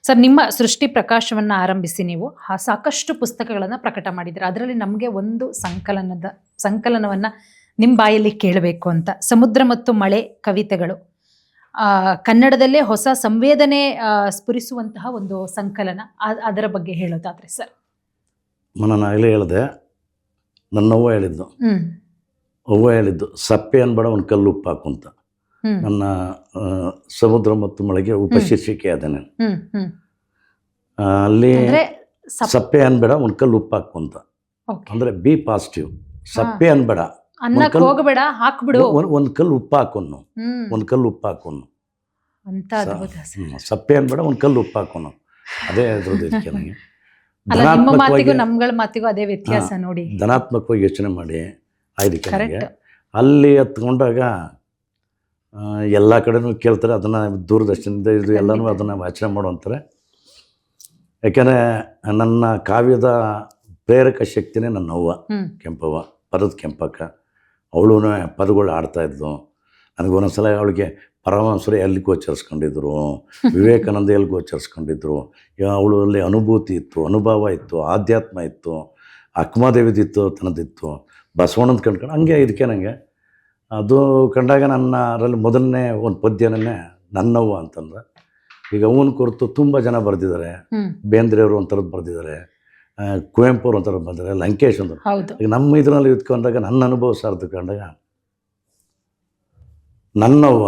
Sir, ನಿಮ್ಮ ಸೃಷ್ಟಿ ಪ್ರಕಾಶವನ್ನ ಆರಂಭಿಸಿ ನೀವು ಸಾಕಷ್ಟು ಪುಸ್ತಕಗಳನ್ನು ಪ್ರಕಟ ಮಾಡಿದ್ದೀರಾ. ಅದರಲ್ಲಿ ನಮಗೆ ಒಂದು ಸಂಕಲನವನ್ನ ನಿಮ್ಮ ಬಾಯಲ್ಲಿ ಕೇಳಬೇಕು ಅಂತ. ಸಮುದ್ರ ಮತ್ತು ಮಳೆ ಕವಿತೆಗಳು, ಕನ್ನಡದಲ್ಲೇ ಹೊಸ ಸಂವೇದನೆ ಸ್ಫುರಿಸುವಂತಹ ಒಂದು ಸಂಕಲನ. ಅದರ ಬಗ್ಗೆ ಹೇಳೋದಾದ್ರೆ ಸರ್. ನಾನು ಆಗಲೇ ಹೇಳಿದೆ, ನನ್ನವ್ವ ಹೇಳಿದ್ದು ಸಪ್ಪೆ ಅನ್ಬೇಡ ಒಂದು ಕಲ್ಲು ಉಪ್ಪು ಹಾಕು ಅಂತ. ನನ್ನ ಸಮುದ್ರ ಮತ್ತು ಮಳೆಗೆ ಉಪಶೀರ್ಷಿಕೆ ಅದನ್ನೇ. ಅಲ್ಲಿ ಸಪ್ಪೆ ಅನ್ಬೇಡ ಒಂದು ಕಲ್ಲು ಉಪ್ಪು ಹಾಕು ಅಂತ. ಅಂದ್ರೆ ಬಿ ಪಾಸಿಟಿವ್. ಸಪ್ಪೆ ಅನ್ಬೇಡ, ಹೋಗಬೇಡ, ಹಾಕ್ಬಿಡು, ಒಂದು ಕಲ್ಲು ಉಪ್ಪು ಹಾಕೋನು, ಒಂದು ಕಲ್ಲು ಉಪ್ಪು ಹಾಕೋನು. ಸಪ್ಪೆ ಅನ್ಬೇಡ ಒಂದು ಕಲ್ಲು ಉಪ್ಪು ಹಾಕೋನು. ಅದೇ ಅದ್ರದ್ದು ಇದಕ್ಕೆ ನನಗೆ ನಮ್ಗಳ ಮಾತಿಗೂ ಅದೇ ವ್ಯತ್ಯಾಸ ನೋಡಿ. ಧನಾತ್ಮಕವಾಗಿ ಯೋಚನೆ ಮಾಡಿ ಆಯ್ಕೆ. ಅಲ್ಲಿ ಹತ್ಕೊಂಡಾಗ ಎಲ್ಲ ಕಡೆನೂ ಕೇಳ್ತಾರೆ, ಅದನ್ನು ದೂರದರ್ಶನದಿಂದ ಇದು ಎಲ್ಲನೂ ಅದನ್ನು ವಾಚನೆ ಮಾಡುವಂತಾರೆ. ಯಾಕೆಂದರೆ ನನ್ನ ಕಾವ್ಯದ ಪ್ರೇರಕ ಶಕ್ತಿನೇ ನನ್ನ ಅವ್ವ ಕೆಂಪವ್ವ, ಪದದ ಕೆಂಪಕ್ಕ. ಅವಳು ಪದಗಳು ಆಡ್ತಾಯಿದ್ಲು. ನನಗೊಂದೊಂದ್ಸಲ ಅವಳಿಗೆ ಪರಮಹಂಸರು ಎಲ್ಲಿ ಗೋಚರಿಸ್ಕೊಂಡಿದ್ರು, ವಿವೇಕಾನಂದ ಎಲ್ಲಿ ಗೋಚರಿಸ್ಕೊಂಡಿದ್ರು. ಅವಳು ಅಲ್ಲಿ ಅನುಭೂತಿ ಇತ್ತು, ಅನುಭವ ಇತ್ತು, ಆಧ್ಯಾತ್ಮ ಇತ್ತು, ಅಕ್ಕಮಹಾದೇವಿದಿತ್ತು, ತನ್ನದಿತ್ತು, ಬಸವಣ್ಣನ ಕಂಡ್ಕೊಂಡು ಹಂಗೆ ಇದಕ್ಕೆ ನನಗೆ ಅದು ಕಂಡಾಗ ನನ್ನ ಅದರಲ್ಲಿ ಮೊದಲನೇ ಒಂದು ಪದ್ಯನೇ ನನ್ನವ್ವ ಅಂತಂದ್ರೆ. ಈಗ ಅವನ ಕುರಿತು ತುಂಬ ಜನ ಬರೆದಿದ್ದಾರೆ. ಬೇಂದ್ರೆಯವರು ಒಂಥರದ್ದು ಬರೆದಿದ್ದಾರೆ, ಕುವೆಂಪು ಅವರು ಒಂಥರ ಬರೆದಿದ್ದಾರೆ, ಲಂಕೇಶ್ ಅಂತ. ಈಗ ನಮ್ಮ ಇದರಲ್ಲಿ ಇದ್ಕೊಂಡಾಗ ನನ್ನ ಅನುಭವ ಸಾರ್ದುಕೊಂಡಾಗ ನನ್ನವ್ವ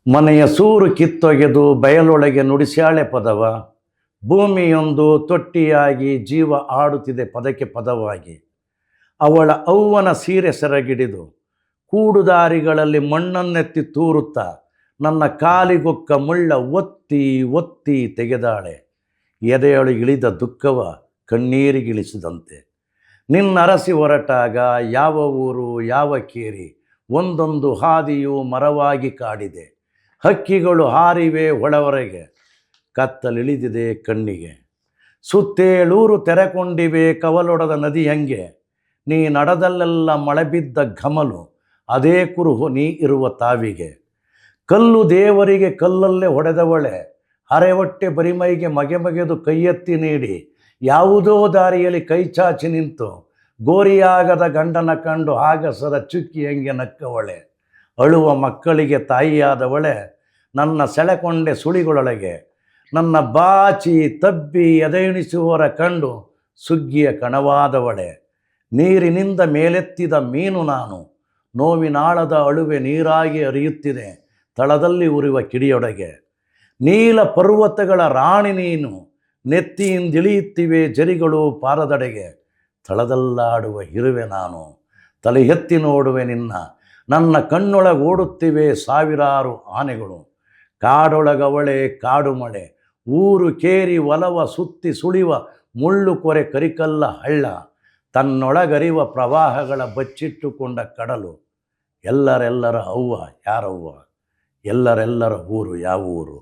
ಮನೆಯ ಸೂರು ಕಿತ್ತೊಗೆದು ಬಯಲೊಳಗೆ ನುಡಿಸ್ಯಾಳೆ ಪದವ, ಭೂಮಿಯೊಂದು ತೊಟ್ಟಿಯಾಗಿ ಜೀವ ಆಡುತ್ತಿದೆ ಪದಕ್ಕೆ ಪದವಾಗಿ. ಅವಳ ಅವ್ವನ ಸೀರೆ ಸೆರಗಿಡಿದು ಕೂಡುದಾರಿಗಳಲ್ಲಿ ಮಣ್ಣನ್ನೆತ್ತಿ ತೂರುತ್ತಾ ನನ್ನ ಕಾಲಿಗೊಕ್ಕ ಮುಳ್ಳ ಒತ್ತಿ ಒತ್ತಿ ತೆಗೆದಾಳೆ. ಎದೆಯೊಳಗಿಳಿದ ದುಃಖವ ಕಣ್ಣೀರಿಗಿಳಿಸಿದಂತೆ. ನಿನ್ನರಸಿ ಹೊರಟಾಗ ಯಾವ ಊರು ಯಾವ ಕೇರಿ, ಒಂದೊಂದು ಹಾದಿಯು ಮರವಾಗಿ ಕಾಡಿದೆ. ಹಕ್ಕಿಗಳು ಹಾರಿವೆ ಒಳವರೆಗೆ, ಕತ್ತಲಿಳಿದಿದೆ ಕಣ್ಣಿಗೆ. ಸುತ್ತೇಳೂರು ತೆರೆಕೊಂಡಿವೆ ಕವಲೊಡದ ನದಿ ಹಂಗೆ. ನೀ ನಡೆದಲ್ಲೆಲ್ಲ ಮಳೆ ಬಿದ್ದ ಘಮಲು, ಅದೇ ಕುರುಹು ನೀ ಇರುವ ತಾವಿಗೆ. ಕಲ್ಲು ದೇವರಿಗೆ ಕಲ್ಲಲ್ಲೇ ಹೊಡೆದವಳೆ, ಹರೆವಟ್ಟೆ ಬರಿಮೈಗೆ ಮಗೆ ಕೈಯೆತ್ತಿ ನೀಡಿ ಯಾವುದೋ ದಾರಿಯಲ್ಲಿ ಕೈಚಾಚಿ ನಿಂತು ಗೋರಿಯಾಗದ ಗಂಡನ ಕಂಡು ಆಗಸದ ಚುಕ್ಕಿ ಹಂಗೆ ನಕ್ಕವಳೆ. ಅಳುವ ಮಕ್ಕಳಿಗೆ ತಾಯಿಯಾದವಳೆ, ನನ್ನ ಸೆಳೆಕೊಂಡೆ ಸುಳಿಗಳೊಳಗೆ. ನನ್ನ ಬಾಚಿ ತಬ್ಬಿ ಎದೆಣಿಸುವವರ ಕಂಡು ಸುಗ್ಗಿಯ ಕಣವಾದವಳೆ. ನೀರಿನಿಂದ ಮೇಲೆತ್ತಿದ ಮೀನು ನಾನು, ನೋವಿನಾಳದ ಅಳುವೆ ನೀರಾಗಿ ಹರಿಯುತ್ತಿದೆ ತಳದಲ್ಲಿ ಉರಿಯುವ ಕಿಡಿಯೊಳಗೆ. ನೀಲ ಪರ್ವತಗಳ ರಾಣಿ ನೀನು, ನೆತ್ತಿಯಿಂದಿಳಿಯುತ್ತಿವೆ ಜರಿಗಳು ಪಾರದಡೆಗೆ. ತಳದಲ್ಲಾಡುವ ಇರುವೆ ನಾನು, ತಲೆ ಎತ್ತಿ ನೋಡುವೆ ನಿನ್ನ. ನನ್ನ ಕಣ್ಣೊಳಗೋಡುತ್ತಿವೆ ಸಾವಿರಾರು ಆನೆಗಳು. ಕಾಡೊಳಗವಳೆ ಕಾಡು ಮಳೆ, ಊರು ಕೇರಿ ಒಲವ ಸುತ್ತಿ ಸುಳಿವ ಮುಳ್ಳು ಕೊರೆ ಕರಿಕಲ್ಲ ಹಳ್ಳ. ತನ್ನೊಳಗರಿವ ಪ್ರವಾಹಗಳ ಬಚ್ಚಿಟ್ಟುಕೊಂಡ ಕಡಲು. ಎಲ್ಲರೆಲ್ಲರ ಅವ್ವ ಯಾರವ್ವ, ಎಲ್ಲರೆಲ್ಲರ ಊರು ಯಾವ ಊರು,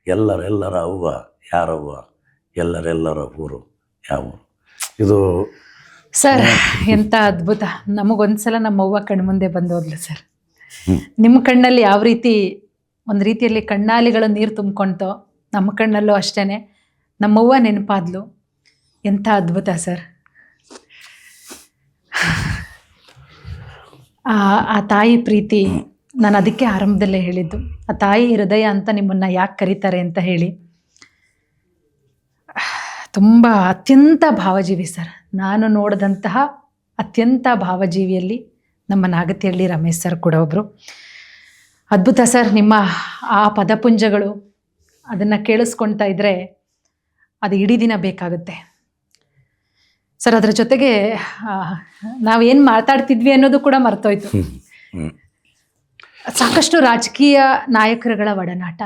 ಎಲ್ಲರೆಲ್ಲರ ಅವ್ವ ಯಾರವ್ವ, ಎಲ್ಲರೆಲ್ಲರ ಊರು ಯಾವ ಊರು. ಇದು ಸರ್ ಎಂಥ ಅದ್ಭುತ. ನಮಗೊಂದ್ಸಲ ನಮ್ಮವ್ವ ಕಣ್ಮುಂದೆ ಬಂದೋದ್ಲು ಸರ್. ನಿಮ್ಮ ಕಣ್ಣಲ್ಲಿ ಯಾವ ರೀತಿ ಒಂದು ರೀತಿಯಲ್ಲಿ ಕಣ್ಣಾಲಿಗಳು ನೀರು ತುಂಬ್ಕೊಳ್ತೋ, ನಮ್ಮ ಕಣ್ಣಲ್ಲೂ ಅಷ್ಟೇ ನಮ್ಮವ್ವ ನೆನಪಾದ್ಲು. ಎಂಥ ಅದ್ಭುತ ಸರ್. ಆ ತಾಯಿ ಪ್ರೀತಿ, ನಾನು ಅದಕ್ಕೆ ಆರಂಭದಲ್ಲೇ ಹೇಳಿದ್ದು, ಆ ತಾಯಿ ಹೃದಯ ಅಂತ ನಿಮ್ಮನ್ನು ಯಾಕೆ ಕರೀತಾರೆ ಅಂತ ಹೇಳಿ. ತುಂಬ ಅತ್ಯಂತ ಭಾವಜೀವಿ ಸರ್. ನಾನು ನೋಡಿದಂತಹ ಅತ್ಯಂತ ಭಾವಜೀವಿಯಲ್ಲಿ ನಮ್ಮ ನಾಗತಿಹಳ್ಳಿ ರಮೇಶ್ ಸರ್ ಕೂಡ ಒಬ್ಬರು. ಅದ್ಭುತ ಸರ್. ನಿಮ್ಮ ಆ ಪದಪುಂಜಗಳು ಅದನ್ನು ಕೇಳಿಸ್ಕೊಳ್ತಾ ಇದ್ದರೆ ಅದು ಇಡೀ ದಿನ ಬೇಕಾಗುತ್ತೆ ಸರ್. ಅದರ ಜೊತೆಗೆ ನಾವೇನು ಮಾತಾಡ್ತಿದ್ವಿ ಅನ್ನೋದು ಕೂಡ ಮರ್ತೋಯ್ತು. ಸಾಕಷ್ಟು ರಾಜಕೀಯ ನಾಯಕರುಗಳ ಒಡನಾಟ,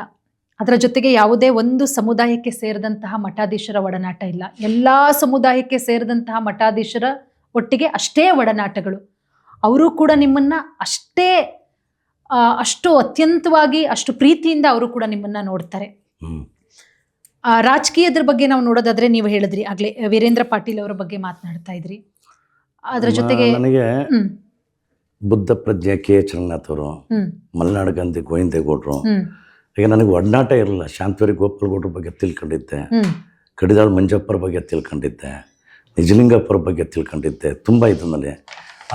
ಅದರ ಜೊತೆಗೆ ಯಾವುದೇ ಒಂದು ಸಮುದಾಯಕ್ಕೆ ಸೇರಿದಂತಹ ಮಠಾಧೀಶರ ಒಡನಾಟ ಇಲ್ಲ. ಎಲ್ಲ ಸಮುದಾಯಕ್ಕೆ ಸೇರಿದಂತಹ ಮಠಾಧೀಶರ ಒಟ್ಟಿಗೆ ಅಷ್ಟೇ ಒಡನಾಟಗಳು. ಅವರು ಕೂಡ ನಿಮ್ಮನ್ನು ಅಷ್ಟು ಅತ್ಯಂತವಾಗಿ, ಅಷ್ಟು ಪ್ರೀತಿಯಿಂದ ಅವರು ಕೂಡ ನಿಮ್ಮನ್ನು ನೋಡ್ತಾರೆ. ರಾಜಕೀಯದ್ರ ಬಗ್ಗೆ ನಾವು ನೋಡೋದಾದ್ರೆ, ನೀವು ಹೇಳಿದ್ರಿ ಆಗ್ಲೇ ವೀರೇಂದ್ರ ಪಾಟೀಲ್ ಅವರ ಬಗ್ಗೆ ಮಾತನಾಡ್ತಾ ಇದ್ರಿ. ಅದರ ಜೊತೆಗೆ ನನಗೆ ಬುದ್ಧ ಪ್ರಜ್ಞೆ ಕೆ ಚರಣನಾಥ್ ಅವರು, ಮಲೆನಾಡು ಗಾಂಧಿ ಗೋವಿಂದೇಗೌಡರು, ಈಗ ನನಗೆ ಒಡನಾಟ ಇರಲಿಲ್ಲ. ಶಾಂತವರಿ ಗೋಪಾಲಗೌಡ್ರ ಬಗ್ಗೆ ತಿಳ್ಕೊಂಡಿದ್ದೆ, ಹ್ಮ್ ಕಡಿದಾಳ್ ಮಂಜಪ್ಪರ ಬಗ್ಗೆ ತಿಳ್ಕೊಂಡಿದ್ದೆ, ನಿಜಲಿಂಗಪ್ಪರ ಬಗ್ಗೆ ತಿಳ್ಕೊಂಡಿದ್ದೆ ತುಂಬ ಇದರಲ್ಲಿ.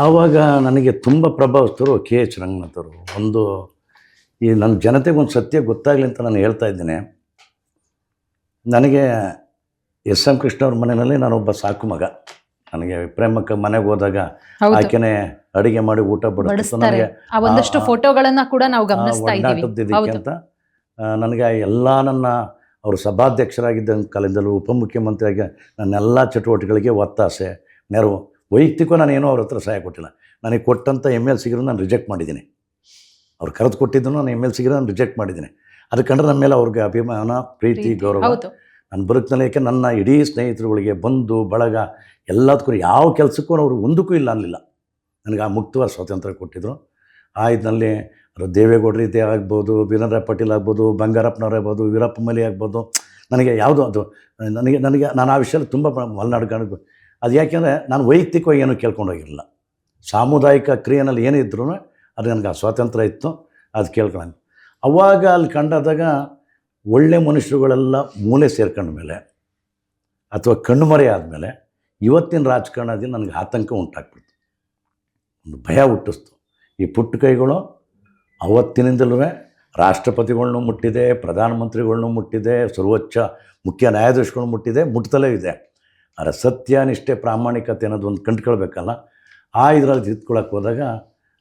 ಆವಾಗ ನನಗೆ ತುಂಬ ಪ್ರಭಾವಿಸ್ತರು ಕೆ ಎಚ್ ರಂಗನಾಥರು. ಒಂದು ಈ ನನ್ನ ಜನತೆಗೆ ಒಂದು ಸತ್ಯ ಗೊತ್ತಾಗಲಿ ಅಂತ ನಾನು ಹೇಳ್ತಾ ಇದ್ದೀನಿ. ನನಗೆ ಎಸ್ ಎಂ ಕೃಷ್ಣ ಅವ್ರ ಮನೆಯಲ್ಲಿ ನಾನೊಬ್ಬ ಸಾಕು ಮಗ. ನನಗೆ ಪ್ರೇಮಕ್ಕೆ ಮನೆಗೆ ಹೋದಾಗ ಹೌದು ಆಕೆನೇ ಅಡಿಗೆ ಮಾಡಿ ಊಟ ಬಡಿಸ್ತು. ಬಡಿಸ್ತಾರೆ. ನನಗೆ ಆ ಒಂದಷ್ಟು ಫೋಟೋಗಳನ್ನ ಕೂಡ ನಾವು ಗಮನಿಸ್ತಾ ಇದ್ದೀವಿ. ಒಡನಾಟದ್ದು ಇದಕ್ಕೆ ಹೌದು. ಅಂತ ನನಗೆ ಎಲ್ಲ ನನ್ನ ಅವರು ಸಭಾಧ್ಯಕ್ಷರಾಗಿದ್ದ ಕಾಲದಲ್ಲೂ ಉಪಮುಖ್ಯಮಂತ್ರಿಯಾಗಿ ನನ್ನೆಲ್ಲ ಚಟುವಟಿಕೆಗಳಿಗೆ ಒತ್ತಾಸೆ, ನೆರವು. ವೈಯಕ್ತಿಕ ನಾನೇನೋ ಅವ್ರ ಹತ್ರ ಸಹಾಯ ಕೊಟ್ಟಿಲ್ಲ. ನನಗೆ ಕೊಟ್ಟಂಥ MLCಗಿರೋ ನಾನು ರಿಜೆಕ್ಟ್ ಮಾಡಿದ್ದೀನಿ. ಅವ್ರು ಕರೆದು ಕೊಟ್ಟಿದ್ದನ್ನು ನಾನು MLCಗಿರೋ ನಾನು ರಿಜೆಕ್ಟ್ ಮಾಡಿದ್ದೀನಿ. ಅದು ಕಂಡ್ರೆ ನಮ್ಮ ಮೇಲೆ ಅವ್ರಿಗೆ ಅಭಿಮಾನ, ಪ್ರೀತಿ, ಗೌರವ ಹೌದು ನನ್ನ ಬದುಕಿನಲ್ಲಿ. ಯಾಕೆ ನನ್ನ ಇಡೀ ಸ್ನೇಹಿತರುಗಳಿಗೆ, ಬಂಧು ಬಳಗ ಎಲ್ಲದಕ್ಕೂ ಯಾವ ಕೆಲಸಕ್ಕೂ ಅವರು ಒಂದಕ್ಕೂ ಇಲ್ಲ ಅನ್ನಲಿಲ್ಲ. ನನಗೆ ಆ ಮುಕ್ತವಾದ ಸ್ವಾತಂತ್ರ್ಯ ಕೊಟ್ಟಿದ್ದರು. ಆ ಇದರಲ್ಲಿ ದೇವೇಗೌಡರು ಇದೇ ಆಗ್ಬೋದು, ವೀರೇಂದ್ರ ಪಾಟೀಲ್ ಆಗ್ಬೋದು, ಬಂಗಾರಪ್ಪನವ್ರು ಆಗ್ಬೋದು, ವೀರಪ್ಪ ಮೊಯ್ಲಿ ಆಗ್ಬೋದು, ನನಗೆ ಯಾವುದೋ ಅದು ನನಗೆ ನಾನು ಆ ವಿಷಯದಲ್ಲಿ ತುಂಬ ಮಲೆನಾಡು. ಅದು ಯಾಕೆಂದರೆ ನಾನು ವೈಯಕ್ತಿಕವಾಗಿ ಏನೂ ಕೇಳ್ಕೊಂಡೋಗಿರಲಿಲ್ಲ. ಸಾಮುದಾಯಿಕ ಕ್ರಿಯೆಯಲ್ಲಿ ಏನಿದ್ರು ಅದು ನನಗೆ ಆ ಸ್ವಾತಂತ್ರ್ಯ ಇತ್ತು, ಅದು ಕೇಳ್ಕೊಳ್ಳೋಣ. ಅವಾಗ ಅಲ್ಲಿ ಕಂಡಾದಾಗ ಒಳ್ಳೆ ಮನುಷ್ಯರುಗಳೆಲ್ಲ ಮೂಲೆ ಸೇರ್ಕೊಂಡ ಮೇಲೆ ಅಥವಾ ಕಣ್ಣುಮರೆ ಆದಮೇಲೆ ಇವತ್ತಿನ ರಾಜಕಾರಣದಲ್ಲಿ ನನಗೆ ಆತಂಕ ಉಂಟಾಗ್ಬಿಡ್ತು, ಒಂದು ಭಯ ಹುಟ್ಟಿಸ್ತು. ಈ ಪುಟ್ಟ ಕೈಗಳು ಅವತ್ತಿನಿಂದಲೂ ರಾಷ್ಟ್ರಪತಿಗಳ್ನೂ ಮುಟ್ಟಿದೆ, ಪ್ರಧಾನಮಂತ್ರಿಗಳ್ನೂ ಮುಟ್ಟಿದೆ, ಸರ್ವೋಚ್ಚ ಮುಖ್ಯ ನ್ಯಾಯಾಧೀಶಗಳು ಮುಟ್ಟಿದೆ, ಮುಟ್ತಲೇ ಇದೆ. ಆದರೆ ಸತ್ಯ, ನಿಷ್ಠೆ, ಪ್ರಾಮಾಣಿಕತೆ ಅನ್ನೋದು ಒಂದು ಕಂಡುಕೊಳ್ಬೇಕಲ್ಲ. ಆ ಇದರಲ್ಲಿ ತಿದ್ಕೊಳ್ಳೋಕೆ ಹೋದಾಗ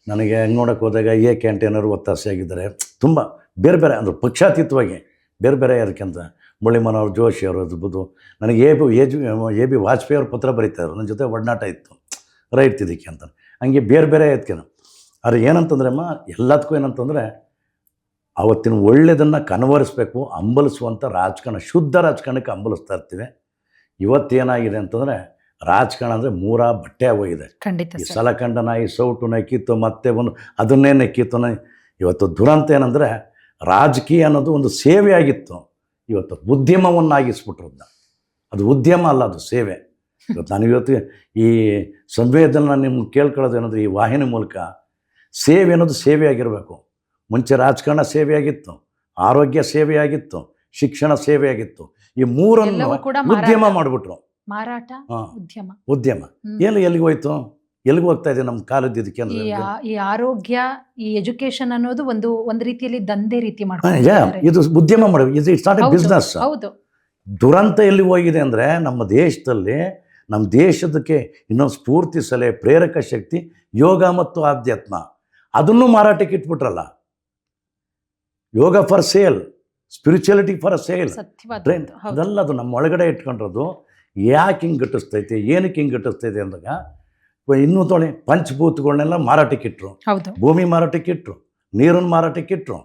ನನಗೆ ನೋಡೋಕೆ ಹೋದಾಗ ಕ್ಯಾಂಟೀನರು ಒತ್ತಾಸೆಯಾಗಿದ್ದಾರೆ. ತುಂಬ ಬೇರೆ ಬೇರೆ ಅಂದರೆ ಪಕ್ಷಾತೀತವಾಗಿ ಬೇರೆ ಬೇರೆ ಅದಕ್ಕಿಂತ ಮುರಳಿ ಮನೋಹರ್ ಜೋಶಿ ಅವರು ಇರ್ಬೋದು, ನನಗೆ ಎ ಬಿ ವಾಜಪೇಯಿ ಅವ್ರ ಪತ್ರ ಬರೀತಾಯಿದ್ರು, ನನ್ನ ಜೊತೆ ಒಡನಾಟ ಇತ್ತು ರೈಟ್ ಇದಕ್ಕೆ ಅಂತ. ಹಂಗೆ ಬೇರೆ ಬೇರೆ ಅದಕ್ಕೇನು. ಆದರೆ ಏನಂತಂದ್ರೆ ಎಲ್ಲದಕ್ಕೂ ಏನಂತಂದರೆ ಆವತ್ತಿನ ಒಳ್ಳೆಯದನ್ನು ಕನ್ವರಿಸ್ಬೇಕು, ಹಂಬಲಿಸುವಂಥ ರಾಜಕಾರಣ, ಶುದ್ಧ ರಾಜಕಾರಣಕ್ಕೆ ಹಂಬಲಿಸ್ತಾ ಇರ್ತೀವಿ. ಇವತ್ತೇನಾಗಿದೆ ಅಂತಂದರೆ ರಾಜಕಾರಣ ಅಂದರೆ ಮೂರ ಬಟ್ಟೆ ಆಗೋಗಿದೆ. ಖಂಡಿತ ಈ ಸಲಕಂಡ ನಾಯಿ ಸೌಟು ನೆಕ್ಕಿತ್ತು, ಮತ್ತೆ ಒಂದು ಅದನ್ನೇ ನೆಕ್ಕಿತ್ತು. ಇವತ್ತು ದುರಂತ ಏನಂದರೆ ರಾಜಕೀಯ ಅನ್ನೋದು ಒಂದು ಸೇವೆ ಆಗಿತ್ತು, ಇವತ್ತು ಉದ್ಯಮವನ್ನಾಗಿಸ್ಬಿಟ್ರದ್ದು. ಅದು ಉದ್ಯಮ ಅಲ್ಲ, ಅದು ಸೇವೆ. ಇವತ್ತು ನಾನು ಇವತ್ತು ಈ ಸಂವೇದನೆ ನಿಮ್ಗೆ ಕೇಳ್ಕೊಳ್ಳೋದು ಏನಂದರೆ ಈ ವಾಹಿನಿ ಮೂಲಕ ಸೇವೆ ಅನ್ನೋದು ಸೇವೆ ಆಗಿರಬೇಕು. ಮುಂಚೆ ರಾಜಕಾರಣ ಸೇವೆಯಾಗಿತ್ತು, ಆರೋಗ್ಯ ಸೇವೆಯಾಗಿತ್ತು, ಶಿಕ್ಷಣ ಸೇವೆಯಾಗಿತ್ತು. ಈ ಮೂರನ್ನು ಉದ್ಯಮ ಮಾಡಿಬಿಟ್ರು. ಮಾರಾಟ, ಉದ್ಯಮ ಎಲ್ಲಿಗೆ ಹೋಯ್ತು, ಎಲ್ಲಿಗೆ ಹೋಗ್ತಾ ಇದೆ ನಮ್ಮ ಕಾಲದ ಇದಕ್ಕೆ ಅಂದ್ರೆ ಈ ಆರೋಗ್ಯ, ಈ ಎಜುಕೇಶನ್ ಅನ್ನೋದು ಒಂದು ರೀತಿಯಲ್ಲಿ ದಂಧೆ ರೀತಿ ಇದು ಉದ್ಯಮ ಮಾಡಬೇಕು. ಇದು ಇಟ್ಸ್ ನಾಟ್ ಎ ಬಿಸ್ನೆಸ್. ಹೌದು. ದುರಂತ ಎಲ್ಲಿ ಹೋಗಿದೆ ಅಂದರೆ ನಮ್ಮ ದೇಶದಲ್ಲಿ, ನಮ್ಮ ದೇಶದಕ್ಕೆ ಇನ್ನೊಂದು ಸ್ಫೂರ್ತಿ ಸಲಹೆ, ಪ್ರೇರಕ ಶಕ್ತಿ ಯೋಗ ಮತ್ತು ಆಧ್ಯಾತ್ಮ, ಅದನ್ನು ಮಾರಾಟಕ್ಕೆ ಇಟ್ಬಿಟ್ರಲ್ಲ. Yoga for sale, spirituality for sale, ಅದೆಲ್ಲ ಅದು ನಮ್ಮ ಒಳಗಡೆ ಇಟ್ಕೊಂಡಿರೋದು. ಯಾಕೆ ಹಿಂಗೆ ಗಟ್ಟಿಸ್ತೈತೆ, ಏನಕ್ಕೆ ಹಿಂಗೆ ಗಟ್ಟಿಸ್ತೈತೆ ಅಂದಾಗ ಇನ್ನೂ ತೊಳೆ ಪಂಚಭೂತಗಳನ್ನೆಲ್ಲ ಮಾರಾಟಕ್ಕಿಟ್ರು. ಭೂಮಿ ಮಾರಾಟಕ್ಕಿಟ್ರು, ನೀರನ್ನು ಮಾರಾಟಕ್ಕಿಟ್ರು,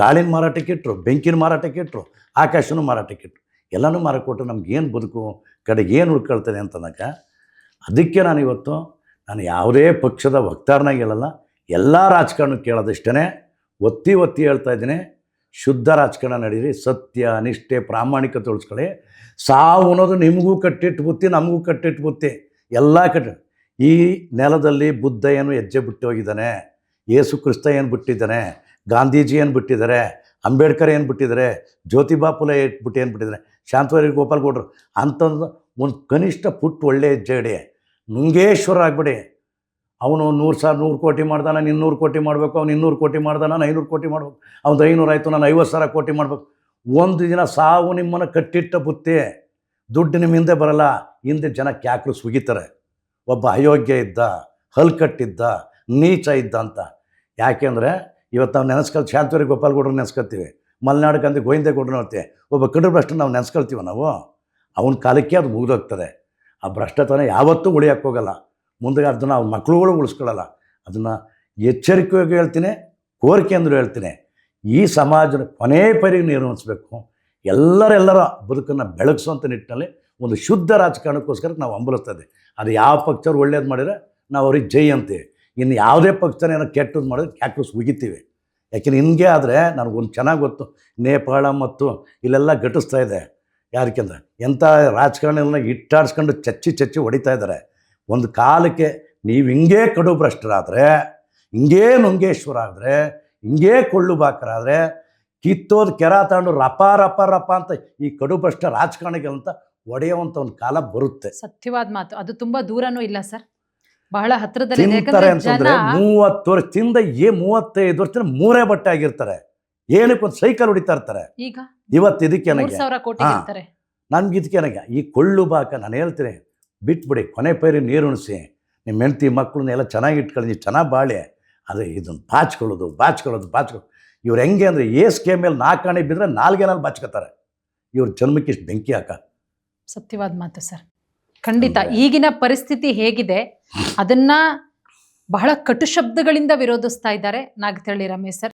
ಗಾಳಿನ ಮಾರಾಟಕ್ಕಿಟ್ರು, ಬೆಂಕಿನ ಮಾರಾಟಕ್ಕಿಟ್ರು, ಆಕಾಶನೂ ಮಾರಾಟಕ್ಕಿಟ್ರು. ಎಲ್ಲನೂ ಮಾರಾಟಕ್ಕೊಟ್ಟು ನಮ್ಗೇನು ಬದುಕು ಕಡೆಗೆ ಏನು ಉಳ್ಕೊಳ್ತದೆ ಅಂತನಕ. ಅದಕ್ಕೆ ನಾನು ಯಾವುದೇ ಪಕ್ಷದ ವಕ್ತಾರನಾಗಿ ಹೇಳಲ್ಲ, ಎಲ್ಲ ರಾಜಕಾರಣ ಕೇಳೋದಿಷ್ಟೇ ಒತ್ತಿ ಒತ್ತಿ ಹೇಳ್ತಾ ಇದ್ದೀನಿ. ಶುದ್ಧ ರಾಜಕಾರಣ ನಡೀರಿ, ಸತ್ಯ, ನಿಷ್ಠೆ, ಪ್ರಾಮಾಣಿಕತೆ ಉಳಿಸ್ಕೊಳ್ಳಿ. ಸಾವು ಅನ್ನೋದು ನಿಮಗೂ ಕಟ್ಟಿಟ್ಟು ಬುತ್ತಿ, ನಮಗೂ ಕಟ್ಟಿಟ್ಟು ಬುತ್ತಿ, ಎಲ್ಲ ಈ ನೆಲದಲ್ಲಿ ಬುದ್ಧ ಏನು ಹೆಜ್ಜೆ ಬಿಟ್ಟು ಹೋಗಿದ್ದಾನೆ, ಯೇಸು ಕ್ರಿಸ್ತ ಏನು ಬಿಟ್ಟಿದ್ದಾನೆ, ಗಾಂಧೀಜಿ ಏನು ಬಿಟ್ಟಿದ್ದಾರೆ, ಅಂಬೇಡ್ಕರ್ ಏನು ಬಿಟ್ಟಿದ್ದಾರೆ, ಜ್ಯೋತಿಬಾ ಫುಲೆ ಬಿಟ್ಟು ಏನು ಬಿಟ್ಟಿದ್ದಾರೆ, ಶಾಂತವರಿ ಗೋಪಾಲಗೌಡರು ಅಂಥದ್ದು ಒಂದು ಕನಿಷ್ಠ ಪುಟ್ಟ ಒಳ್ಳೆ ಹೆಜ್ಜೆ ಇಡಿ. ನುಂಗೇಶ್ವರ ಆಗ್ಬಿಡಿ. ಅವನು 100 ಕೋಟಿ ಮಾಡ್ದಾನ, 200 ಕೋಟಿ ಮಾಡಬೇಕು, ಅವ್ನು 200 ಕೋಟಿ ಮಾಡ್ದಾನ, ನಾನು 500 ಕೋಟಿ ಮಾಡ್ಬೇಕು, ಅವ್ನು 500 ಆಯಿತು, ನಾನು 50,000 ಕೋಟಿ ಮಾಡಬೇಕು. ಒಂದು ದಿನ ಸಾವು ನಿಮ್ಮನ್ನು ಕಟ್ಟಿಟ್ಟ ಬುತ್ತಿ. ದುಡ್ಡು ನಿಮ್ಮ ಹಿಂದೆ ಬರಲ್ಲ, ಹಿಂದೆ ಜನ ಕ್ಯಾಕ್ರು ಸುಗಿತಾರೆ. ಒಬ್ಬ ಅಯೋಗ್ಯ ಇದ್ದ, ಹಲ್ಕಟ್ಟಿದ್ದ, ನೀಚ ಇದ್ದ ಅಂತ. ಯಾಕೆಂದರೆ ಇವತ್ತು ನಾವು ನೆನೆಸ್ಕೊಳ್ತೀವಿ, ಶಾಂತವರಿ ಗೋಪಾಲಗೌಡರು ನೆನೆಸ್ಕೊಳ್ತೀವಿ, ಮಲೆನಾಡು ಗಂಧಿ ಗೋವಿಂದೇಗೌಡರು ನೋಡ್ತೀವಿ. ಒಬ್ಬ ಕಡು ಭ್ರಷ್ಟನ ನಾವು ನೆನೆಸ್ಕೊಳ್ತೀವಿ. ನಾವು ಅವನ ಕಾಲಕ್ಕೆ ಅದು ಮುಗಿದೋಗ್ತದೆ. ಆ ಭ್ರಷ್ಟತನ ಯಾವತ್ತೂ ಉಳಿಯೋಕ್ಕೆ ಹೋಗಲ್ಲ. ಮುಂದೆ ಅದನ್ನು ಅವ್ರ ಮಕ್ಕಳುಗಳು ಉಳಿಸ್ಕೊಳ್ಳಲ್ಲ. ಅದನ್ನು ಎಚ್ಚರಿಕೆಯಾಗಿ ಹೇಳ್ತೀನಿ, ಕೋರಿಕೆ ಅಂದರೂ ಹೇಳ್ತೀನಿ. ಈ ಸಮಾಜದ ಕೊನೆ ಪೈರಿಗೆ ನಿರ್ವಹಿಸಬೇಕು. ಎಲ್ಲರ ಬದುಕನ್ನು ಬೆಳಗಿಸುವಂಥ ನಿಟ್ಟಿನಲ್ಲಿ ಒಂದು ಶುದ್ಧ ರಾಜಕಾರಣಕ್ಕೋಸ್ಕರ ನಾವು ಹಂಬಲಿಸ್ತಾ ಇದ್ದೀವಿ. ಅದು ಯಾವ ಪಕ್ಷವ್ರು ಒಳ್ಳೇದು ಮಾಡಿದರೆ ನಾವು ಅವ್ರಿಗೆ ಜೈ ಅಂತೀವಿ. ಇನ್ನು ಯಾವುದೇ ಪಕ್ಷನ ಏನೋ ಕೆಟ್ಟದ್ದು ಮಾಡಿದ್ರೆ ಕ್ಯಾಕ್ಟಸ್ ಉಗಿತೀವಿ. ಯಾಕೆಂದ್ರೆ ಹಿಂಗೆ ಆದರೆ ನನಗೊಂದು ಚೆನ್ನಾಗಿ ಗೊತ್ತು, ನೇಪಾಳ ಮತ್ತು ಇಲ್ಲೆಲ್ಲ ಘಟಿಸ್ತಾ ಇದೆ. ಯಾರಿಕೆಂದ್ರೆ ಎಂಥ ರಾಜಕಾರಣಿಗಳನ್ನ ಇಟ್ಟಾಡ್ಸ್ಕೊಂಡು ಚಚ್ಚಿ ಹೊಡಿತಾ ಇದ್ದಾರೆ. ಒಂದು ಕಾಲಕ್ಕೆ ನೀವು ಹಿಂಗೇ ಕಡು ಭ್ರಷ್ಟರಾದರೆ, ಹಿಂಗೇ ನುಂಗೇಶ್ವರ ಆದರೆ, ಹಿಂಗೇ ಕೊಳ್ಳು ಬಾಕರಾದರೆ ಕಿತ್ತೋದು ಕೆರ ತಗೊಂಡು ರಪ ರಪ ರಪ ಅಂತ ಈ ಕಡುಬಷ್ಟ ರಾಜಕಾರಣಿಗಳಂತ ಹೊಡೆಯುವಂಥ ಒಂದು ಕಾಲ ಬರುತ್ತೆ. ಸತ್ಯವಾದ ಮಾತು. ಅದು ತುಂಬಾ ದೂರನೂ ಇಲ್ಲ ಸರ್, ಬಹಳ ಹತ್ರದಲ್ಲಿ ಇದೆ. ತಿಂತಾರೆ ಯಾಕಂದ್ರೆ ಅಂತಂದ್ರೆ ಜನ 30 ವರ್ಷದಿಂದ 35 ವರ್ಷದಿಂದ ಮೂರೇ ಬಟ್ಟೆ ಆಗಿರ್ತಾರೆ. ಏನಕ್ಕೊಂದು ಸೈಕಲ್ ಹೊಡಿತಾ ಇರ್ತಾರೆ. ಈಗ ಇವತ್ತು ಇದಕ್ಕೆ ನನಗೆ 3,000 ಕೋಟಿ ಹಾ. ಗೆಲ್ತಾರೆ. ನನ್ಗೆ ಇದಕ್ಕೆ ನನಗೆ ಈ ಕೊಳ್ಳು ಬಾಕ ನಾನು ಹೇಳ್ತೀನಿ, ಬಿಟ್ಬಿಡಿ, ಕೊನೆ ಪೈರಿ ನೀರು ಉಣಿಸಿ, ನಿಮ್ಮ ಹೆಂಡತಿ ಮಕ್ಕಳನ್ನೆಲ್ಲ ಚೆನ್ನಾಗಿ ಇಟ್ಕೊಳ್ಳಿ, ನೀವು ಚೆನ್ನಾಗಿ ಬಾಳೆ. ಅದೇ ಇದನ್ನು ಬಾಚ್ಕೊಳ್ಳೋದು ಇವ್ರು ಹೆಂಗೆ ಅಂದರೆ ಏಸ್ಕೆ ಮೇಲೆ 4 ಆಣೆ ಬಿದ್ದರೆ 4 ಬಾಚ್ಕೋತಾರೆ. ಇವ್ರ ಜನ್ಮಕ್ಕೆ ಇಷ್ಟು ಬೆಂಕಿ ಹಾಕ. ಸತ್ಯವಾದ ಮಾತು ಸರ್, ಖಂಡಿತ. ಈಗಿನ ಪರಿಸ್ಥಿತಿ ಹೇಗಿದೆ ಅದನ್ನ ಬಹಳ ಕಟು ಶಬ್ದಗಳಿಂದ ವಿರೋಧಿಸ್ತಾ ಇದ್ದಾರೆ ನಾಗತಿಹಳ್ಳಿ ರಮೇಶ್ ಸರ್.